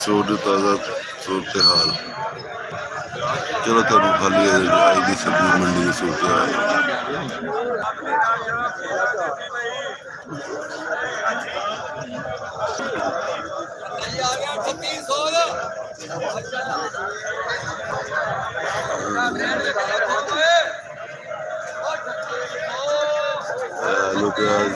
सूरत ताज़ा सूरत हाल। चलो तुम खाली आई दी सब्जी मंडी की सूरत हाल। आलू प्याज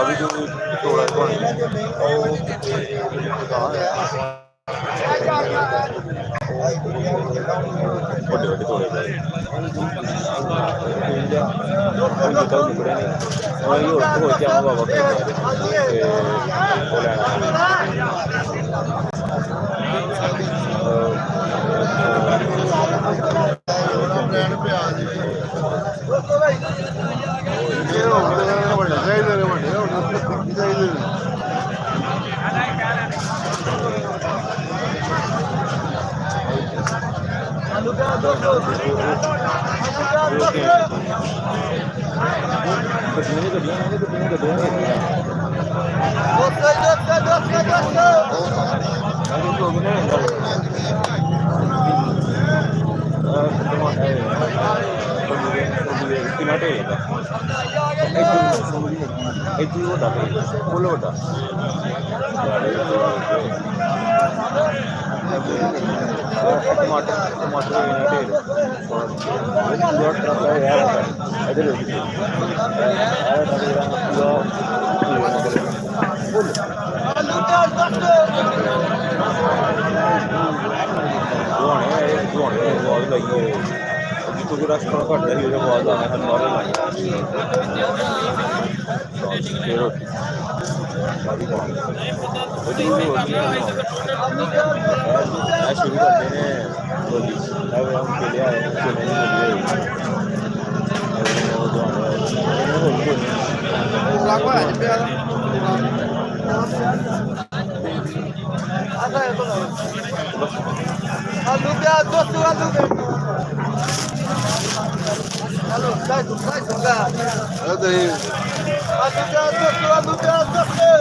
अभी जो थोड़ा ਵੱਡੇ ਵੱਡੇ ਤੋੜੇ ਪਏ ਹੋ ਜਾਵਾ ਬਾਬਾ ਤੇ ਉਹ ਲੈਣਾ ਕਿੰਨਾ ਢੇਰ ਇੱਥੇ ਵੱਡਾ ਫੁੱਲ ਵੱਡਾ ਟਮਾਟਰ ਟਮਾਟਰ ਢੇਰ ਇੱਧਰ ਬਹੁਤ ਲਾਈਏ ਜਿੱਥੋਂ ਕੋਈ ਰਸ਼ ਥੋੜਾ ਘੱਟ ਰਹੀ ਉਹਦੇ ਬਾਅਦ ਆਉਂਦੇ ਹਨ ਬਾਹਰੋਂ ਲਾਈਆਂ ਫਿਰ ਰੋਟੀ ਸਾਰੀ ਖਾਣੀ ਸ਼ੁਰੂ ਕਰਦੇ ਨੇ ਰੋਟੀ ਹੁਣ ਕੇ ਲਿਆ आलू प्याज दोस्तों आलू आलू काय सुनगा अरे आलू प्याज दोस्तों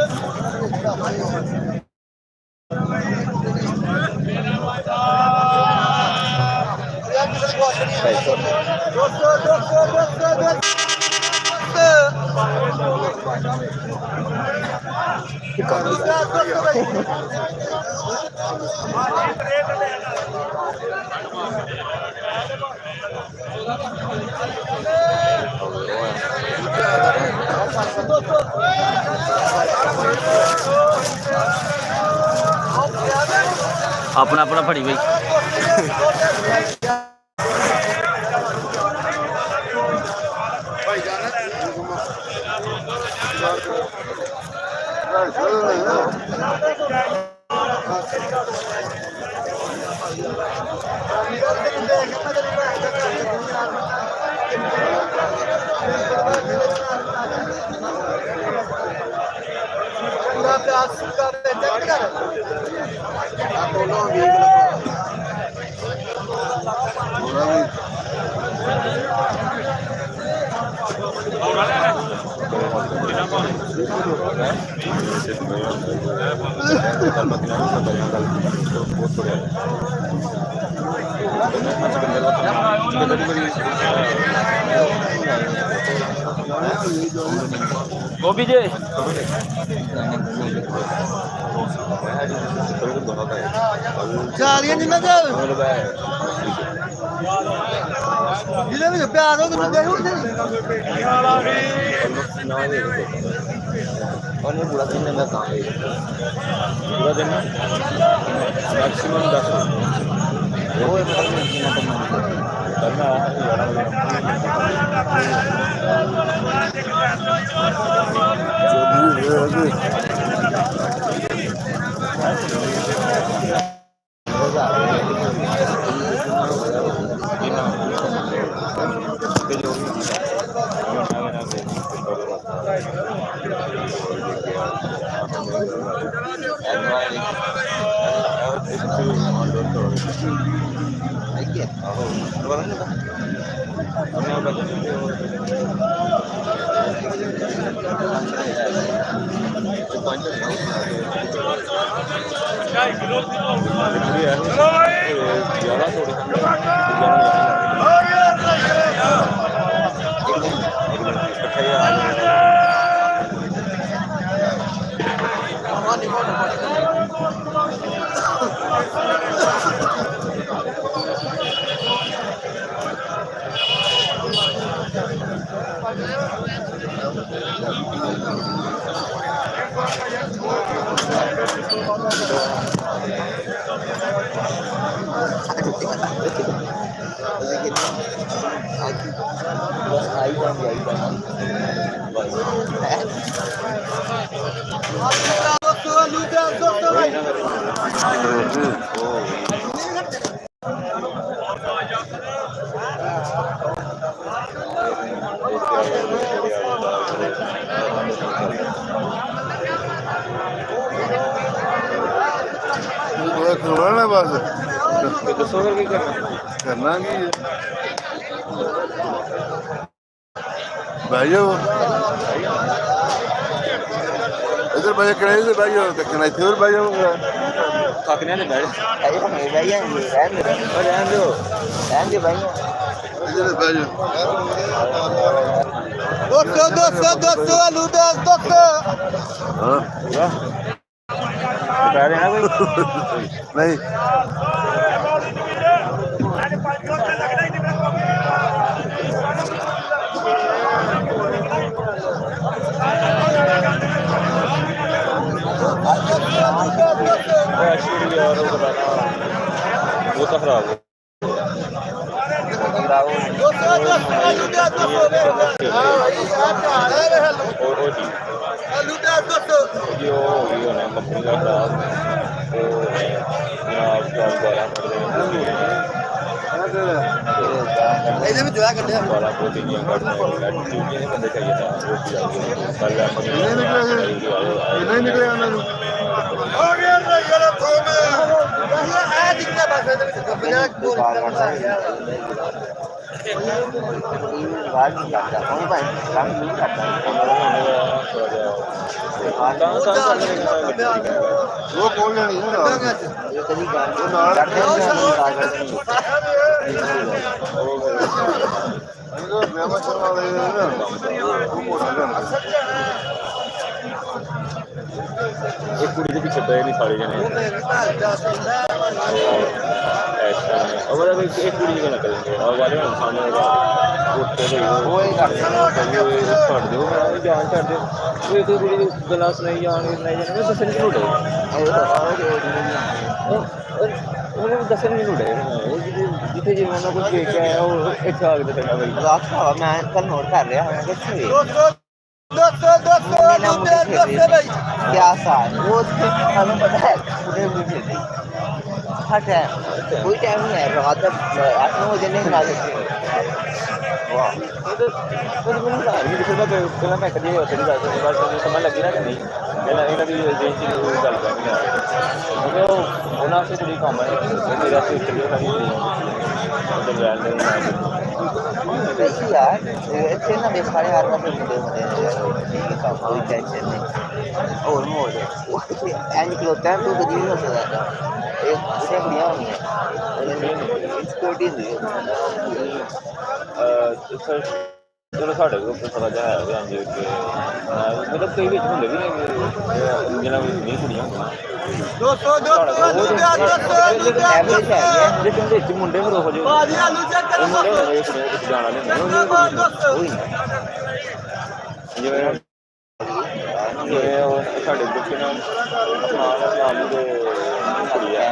अपना अपना फड़ी भाई पूरा प्याज कर गोभी जी सारियां जिन्ना दे जिले में प्याज हो तो दे दो ਉਹਨੇ ਪੂਰਾ ਦਿਨ ਦਾ ਕੰਮ ਹੈ ਪੂਰਾ ਦਿਨ ਮੈਕਸਿਮਮ 10 ਉਹ ਇਹ ਪਤਾ ਨਹੀਂ ਕਿੰਨਾ ਕੰਮ ਕਰਨਾ आई जाएंगे आई जाएंगे दोस्तों लूटा दोस्तों भाई ਖਵਾਣਾ ਬਸ दसो फिर की करना ਕਰਨਾ ਕੀ ਹੈ ਬਹਿ ਜਾਓ ਇਧਰ ਬਹਿ ਕਿਹੜੇ ਇਧਰ ਬਹਿ ਜਾਓ ਤੇ ਕਿਹਨਾਂ ਇੱਥੇ ਹੋਰ ਬਹਿ ਜਾਊਗਾ थकने ने बैठ भाई रहने दो भाई इधर बह जाओ दोस्तों लूटा दोस्तों हाँ बता रहे हैं कोई नहीं एक्चुअली यार वो बताना वो तो खराब हो दोस्तों लूटा दोस्तों हां भाई आप आ रहे हैं और ठीक लूटा दोस्तों जो होगी होना कंपनी का खराब तो जनाब का ਇਹਦੇ ਵਿੱਚ ਜੋਇਆ ਕੱਢਿਆ वाला प्रोटीन कट नहीं बंदे चाहिए था कल इन्हें ही निकले ਉਹਨਾਂ ਨੂੰ ਹੋ ਗਿਆ ਨਾ ਯਾਰ ਥੋਮੇ ਇਹ ਆ ਦਿਖਦਾ ਬਸ ਇਹਦੇ ਵਿੱਚ ਬਿਨਾਂ ਕੋਲ ਕਰਦਾ बात नहीं करता कौन भाई काम नहीं करता ਉਹ ਕੋਲ ਲੈਣੀ ਹੈ ਨਾਲ ये कभी काम ਉਹ ਨਾਲ ਇਹਦਾ ਵਿਆਹ ਚੱਲਣ ਵਾਲੇ ਨੇ ਨਾ ਉਹ ਮੋਟਾ ਕਰਨਾ एक कुड़ी के पीछे पे नहीं सारे जने और एक कुड़ी का निकलेंगे और वाले सामने उठते वो ही छड़ दो जान छड़ दो वो एक कुड़ी गला सुनाई जाने में दसन की लुटे उन्हें दसन की लुटे जिथे जी उन्होंने कुछ देख के आया वो एक आग दे देना भाई रात का मैं कल नोट कर रहा हूं कुछ दोस्तों लूटा दोस्तों भाई क्या साल वो हमें पता है पूरे मुझे हर टाइम कोई टाइम नहीं है रात 8-9 बजे नहीं आ सकते वाह तो मैंने कहा ये फिर मैं मैं कभी होते नहीं जाते बस समझ लगी ना कि नहीं मैंने इन्होंने भी रेंज की गल करनी है तो उन्होंने से थोड़ी काम है मेरा से चलिए खाली उधर रहने वैसे यार इतने ना बे सारे हार में मुंडे होते हैं कोई टेंशन नहीं और मोड़ एंड खलोता है तो कभी नहीं हो सकता एक उसे बढ़िया होनी है सिक्योरिटी नहीं सर चलो साढ़े को थोड़ा जहा है ध्यान दे के मतलब कई बीच होंगे भी नहीं जना नहीं कुड़ियां दोस्तों लूटा दोस्तों एवरेज है लेकिन ਵਿੱਚ ਮੁੰਡੇ ਵੀ ਰੋਹ ਜੋ ਬਾਜੀ ਆਲੂ ਚੈੱਕ ਕਰੋ ਮੁੰਡੇ ਜਾਣਾ ਨਹੀਂ ਜਿਵੇਂ ਉਹ ਸਾਡੇ ਬੱਚੇ ਨਾਲ ਨਾਲ ਦੇ ਕੁੜੀਆਂ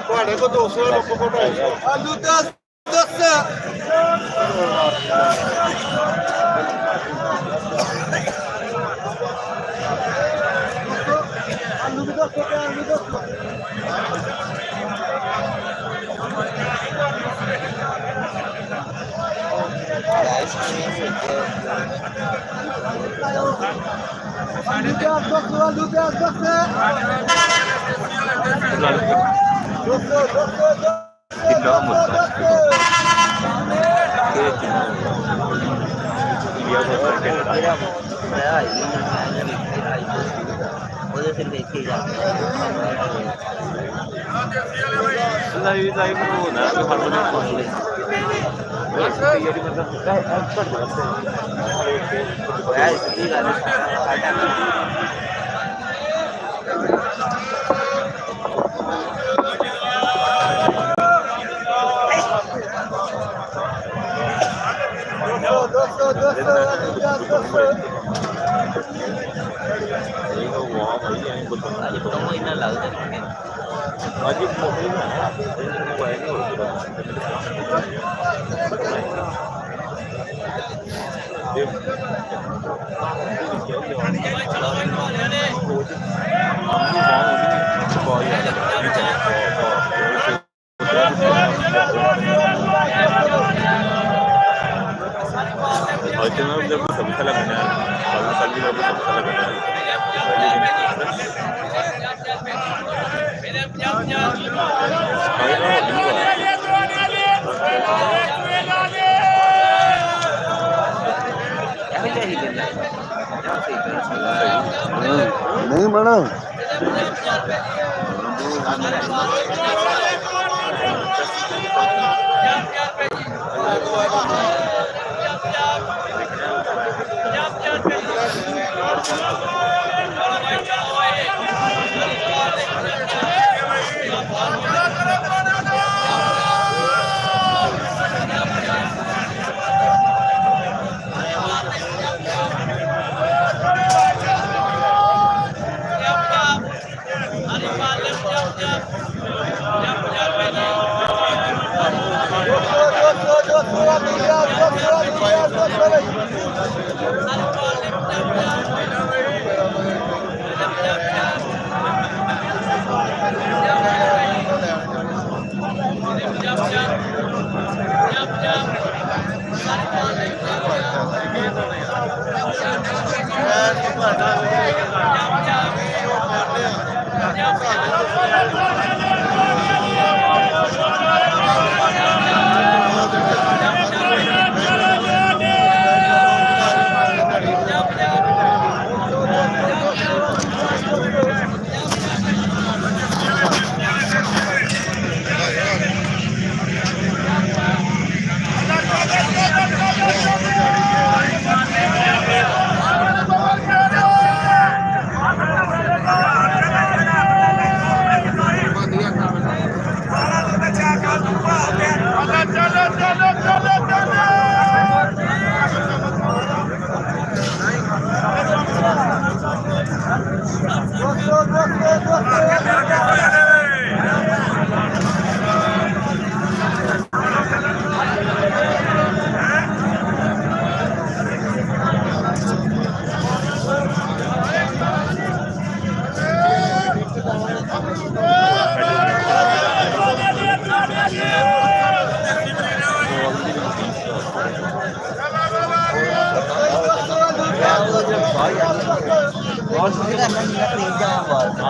ਤੁਹਾਡੇ ਕੋਲ 200 ਲੋਕ ਕੋਲ ਆਲੂ 10 Thank you. Heute जब सबसे अलग बना है, साल भी जब सबसे अलग बना है, नहीं बना बहुत सुविधा नहीं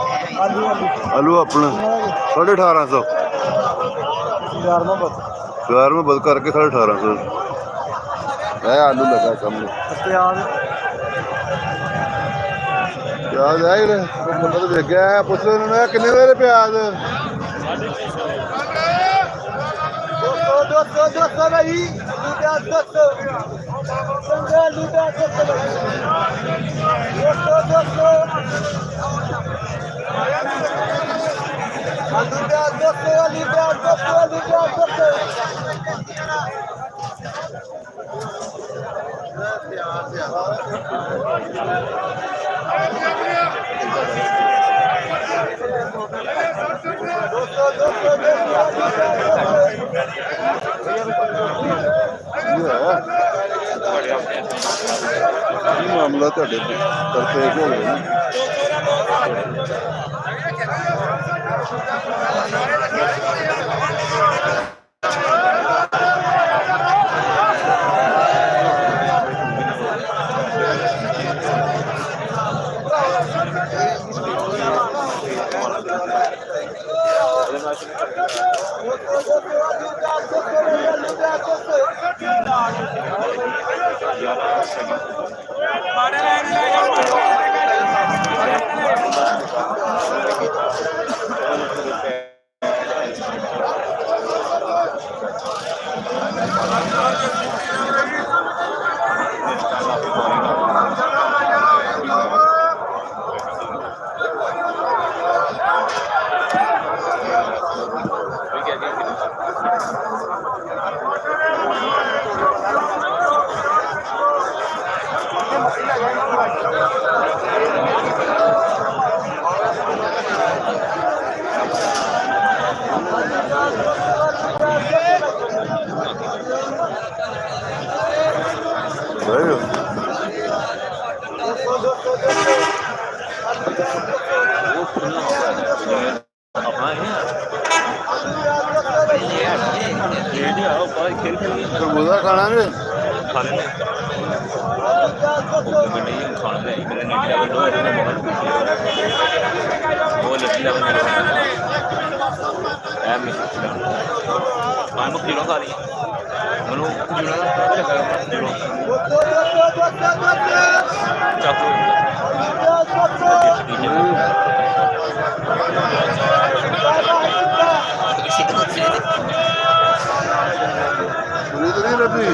आलू अपना 1850 11 में बंद करके 1850 है आलू लगा सामने प्याज है बंदा तो देख गया पुछ लो उन्होंने किन्ने देर प्याज मामला ਤੁਹਾਡੇ ਤਰਫੇ ਹੋ ਗਿਆ ਬਹਿ अपना है ये नहीं आओ भाई खेल खेल के ਖਰਬੂਜ਼ਾ ਖਾਣਾ ਨੇ खा लेने नहीं खाना नहीं मैंने नेट लेवल लो है वो नेट लेवल है मैं मुझे जीरो खा रही मनु जीरो जीरो चाकू ਪੂਰੀ ਤਾਂ ਨਹੀਂ ਲੱਭੀ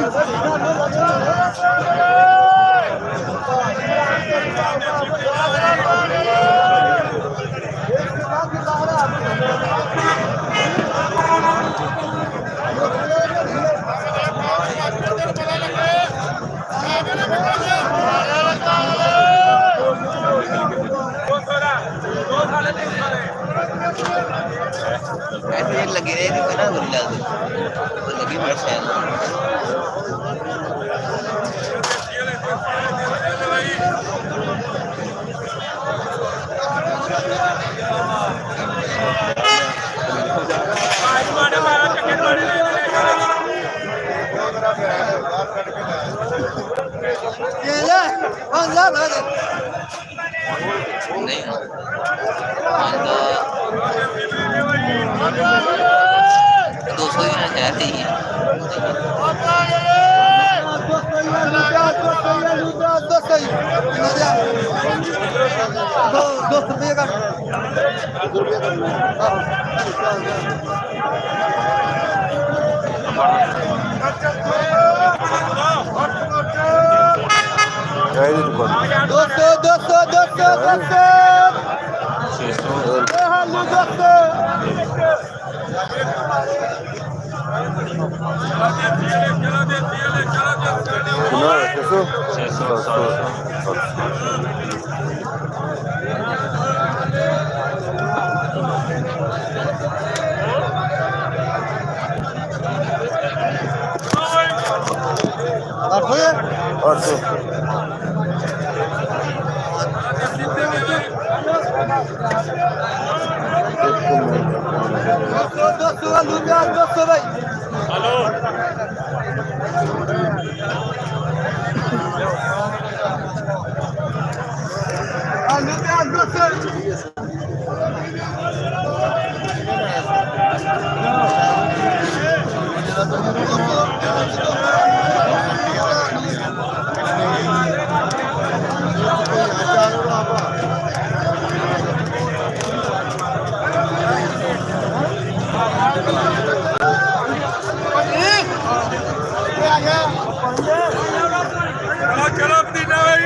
ऐसे लगे रहे थे ना गुल्ला वो लगी बड़ा शैल नहीं दो सौ ही ना चाहते ही ਚਾਹ ਦੀ ਦੁਕਾਨ 200 200 200 200 ਹਾਲੂ 200 ਕਿੰਨਾ ਹੈ 600 800 200 ਹਾਲੂ 200 ਭਾਈ ਹਾਲੂ 200 चलो मदीना